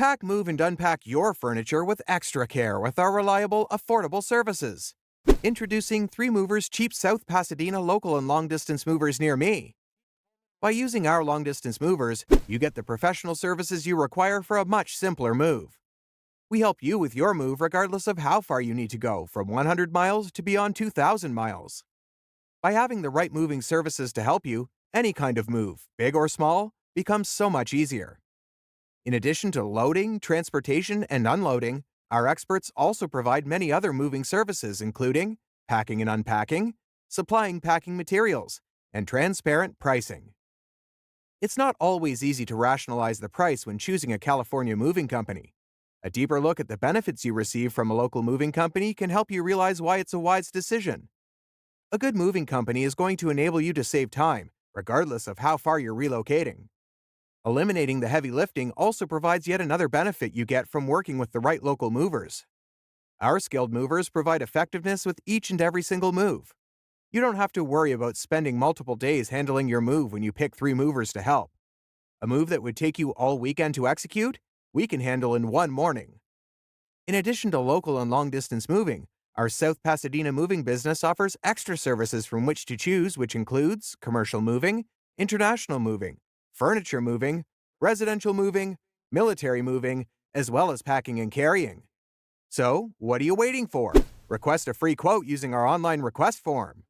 Pack, move, and unpack your furniture with extra care with our reliable, affordable services. Introducing 3 Movers Cheap South Pasadena local and long-distance movers near me. By using our long-distance movers, you get the professional services you require for a much simpler move. We help you with your move regardless of how far you need to go, from 100 miles to beyond 2,000 miles. By having the right moving services to help you, any kind of move, big or small, becomes so much easier. In addition to loading, transportation, and unloading, our experts also provide many other moving services, including packing and unpacking, supplying packing materials, and transparent pricing. It's not always easy to rationalize the price when choosing a California moving company. A deeper look at the benefits you receive from a local moving company can help you realize why it's a wise decision. A good moving company is going to enable you to save time, regardless of how far you're relocating. Eliminating the heavy lifting also provides yet another benefit you get from working with the right local movers. Our skilled movers provide effectiveness with each and every single move. You don't have to worry about spending multiple days handling your move when you pick 3 movers to help. A move that would take you all weekend to execute, we can handle in one morning. In addition to local and long-distance moving, our South Pasadena moving business offers extra services from which to choose, which includes commercial moving, international moving, furniture moving, residential moving, military moving, as well as packing and carrying. So, what are you waiting for? Request a free quote using our online request form.